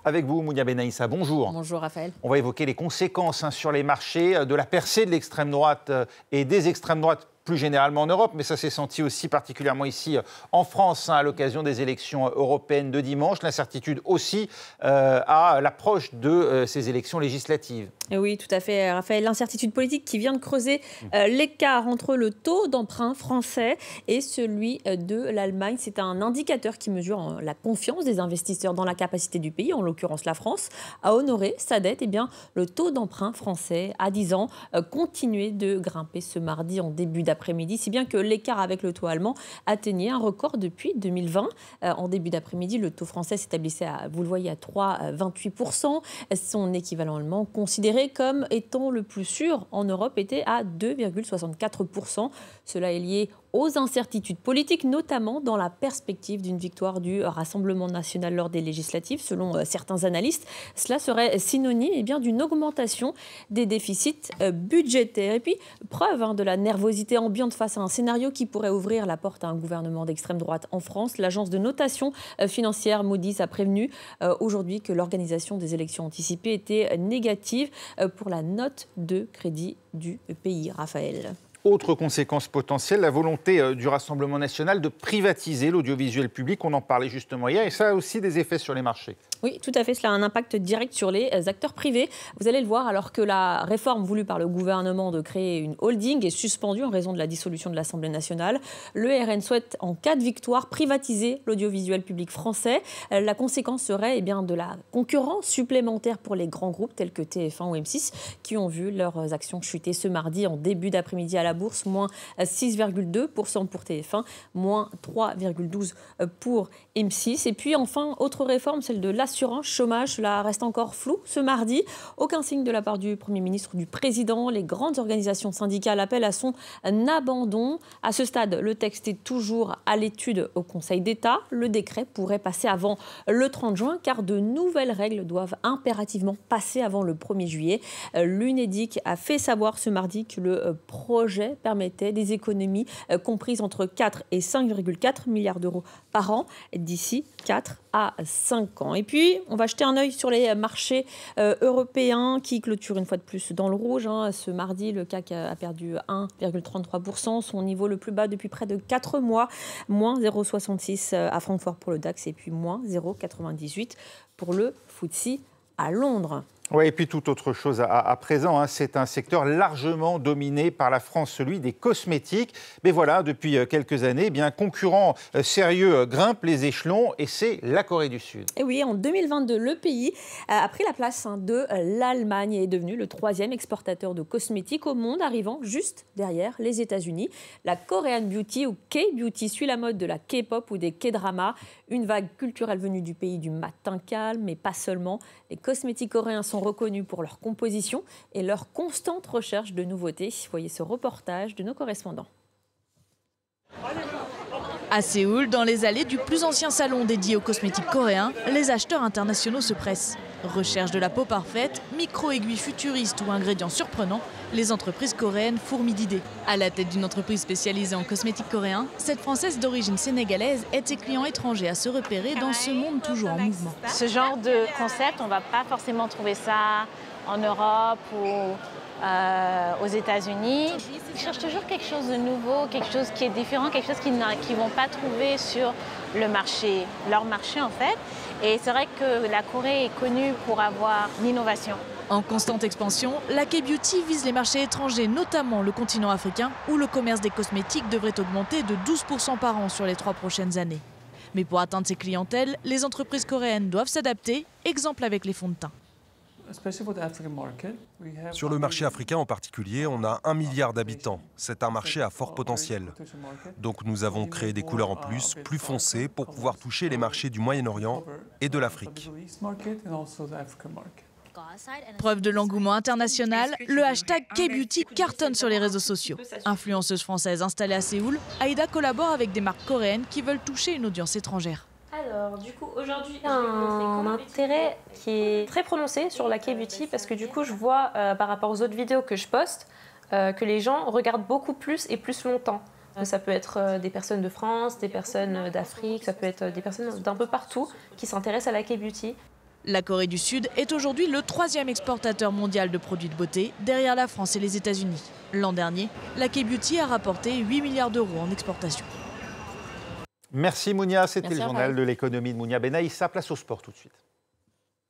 Avec vous, Mounia Benaïssa, bonjour. Bonjour Raphaël. On va évoquer les conséquences sur les marchés de la percée de l'extrême droite et des extrêmes droites plus généralement en Europe, mais ça s'est senti aussi particulièrement ici en France à l'occasion des élections européennes de dimanche. L'incertitude aussi à l'approche de ces élections législatives. Et oui, tout à fait, Raphaël. L'incertitude politique qui vient de creuser l'écart entre le taux d'emprunt français et celui de l'Allemagne. C'est un indicateur qui mesure la confiance des investisseurs dans la capacité du pays, en l'occurrence la France, à honorer sa dette. Eh bien, le taux d'emprunt français à 10 ans continuait de grimper ce mardi en début d'après-midi, si bien que l'écart avec le taux allemand atteignait un record depuis 2020. En début d'après-midi, le taux français s'établissait à, vous le voyez, à 3,28%. Son équivalent allemand, considéré comme étant le plus sûr en Europe, était à 2,64%. Cela est lié aux incertitudes politiques, notamment dans la perspective d'une victoire du Rassemblement national lors des législatives. Selon certains analystes, cela serait synonyme d'une augmentation des déficits budgétaires. Et puis, preuve de la nervosité ambiante face à un scénario qui pourrait ouvrir la porte à un gouvernement d'extrême droite en France. L'agence de notation financière Moody's a prévenu aujourd'hui que l'organisation des élections anticipées était négative pour la note de crédit du pays. Raphaël. Autre conséquence potentielle, la volonté du Rassemblement national de privatiser l'audiovisuel public. On en parlait justement hier et ça a aussi des effets sur les marchés. Oui, tout à fait. Cela a un impact direct sur les acteurs privés. Vous allez le voir, alors que la réforme voulue par le gouvernement de créer une holding est suspendue en raison de la dissolution de l'Assemblée nationale. Le RN souhaite, en cas de victoire, privatiser l'audiovisuel public français. La conséquence serait de la concurrence supplémentaire pour les grands groupes tels que TF1 ou M6 qui ont vu leurs actions chuter ce mardi en début d'après-midi à la bourse, moins 6,2% pour TF1, moins 3,12% pour M6. Et puis enfin, autre réforme, celle de l'assurance chômage. Cela reste encore flou ce mardi. Aucun signe de la part du Premier ministre ou du Président. Les grandes organisations syndicales appellent à son abandon. À ce stade, le texte est toujours à l'étude au Conseil d'État. Le décret pourrait passer avant le 30 juin car de nouvelles règles doivent impérativement passer avant le 1er juillet. L'Unédic a fait savoir ce mardi que le projet permettait des économies comprises entre 4 et 5,4 milliards d'euros par an d'ici 4 à 5 ans. Et puis, on va jeter un œil sur les marchés européens qui clôturent une fois de plus dans le rouge. Ce mardi, le CAC a perdu 1,33%, son niveau le plus bas depuis près de 4 mois, moins 0,66 à Francfort pour le DAX et puis moins 0,98 pour le FTSE à Londres. Oui, et puis toute autre chose à présent, c'est un secteur largement dominé par la France, celui des cosmétiques. Mais voilà, depuis quelques années, un concurrent sérieux grimpe les échelons et c'est la Corée du Sud. Et oui, en 2022, le pays a pris la place de l'Allemagne et est devenu le 3e exportateur de cosmétiques au monde, arrivant juste derrière les États-Unis. La Korean Beauty ou K-Beauty suit la mode de la K-pop ou des K-dramas. Une vague culturelle venue du pays du matin calme, mais pas seulement. Les cosmétiques coréens sont reconnus pour leur composition et leur constante recherche de nouveautés. Voyez ce reportage de nos correspondants. À Séoul, dans les allées du plus ancien salon dédié aux cosmétiques coréens, les acheteurs internationaux se pressent. Recherche de la peau parfaite, micro-aiguilles futuristes ou ingrédients surprenants, les entreprises coréennes fourmillent d'idées. À la tête d'une entreprise spécialisée en cosmétiques coréens, cette Française d'origine sénégalaise aide ses clients étrangers à se repérer dans ce monde toujours en mouvement. Ce genre de concept, on ne va pas forcément trouver ça en Europe ou aux États-Unis. Ils cherchent toujours quelque chose de nouveau, quelque chose qui est différent, quelque chose qu'ils ne vont pas trouver sur le marché, leur marché en fait. Et c'est vrai que la Corée est connue pour avoir l'innovation. En constante expansion, la K-Beauty vise les marchés étrangers, notamment le continent africain, où le commerce des cosmétiques devrait augmenter de 12% par an sur les 3 prochaines années. Mais pour atteindre ces clientèles, les entreprises coréennes doivent s'adapter, exemple avec les fonds de teint. Sur le marché africain en particulier, on a 1 milliard d'habitants. C'est un marché à fort potentiel. Donc nous avons créé des couleurs en plus foncées, pour pouvoir toucher les marchés du Moyen-Orient et de l'Afrique. Preuve de l'engouement international, le hashtag K-Beauty cartonne sur les réseaux sociaux. Influenceuse française installée à Séoul, Aïda collabore avec des marques coréennes qui veulent toucher une audience étrangère. Alors, du coup, aujourd'hui, un intérêt qui est très prononcé sur la K-Beauty parce que du coup, je vois par rapport aux autres vidéos que je poste que les gens regardent beaucoup plus et plus longtemps. Ça peut être des personnes de France, des personnes d'Afrique, ça peut être des personnes d'un peu partout qui s'intéressent à la K-Beauty. La Corée du Sud est aujourd'hui le 3e exportateur mondial de produits de beauté, derrière la France et les États-Unis. L'an dernier, la K-Beauty a rapporté 8 milliards d'euros en exportation. Merci Mounia, c'était le Merci, journal de l'économie de Mounia Benaïssa. Place au sport tout de suite.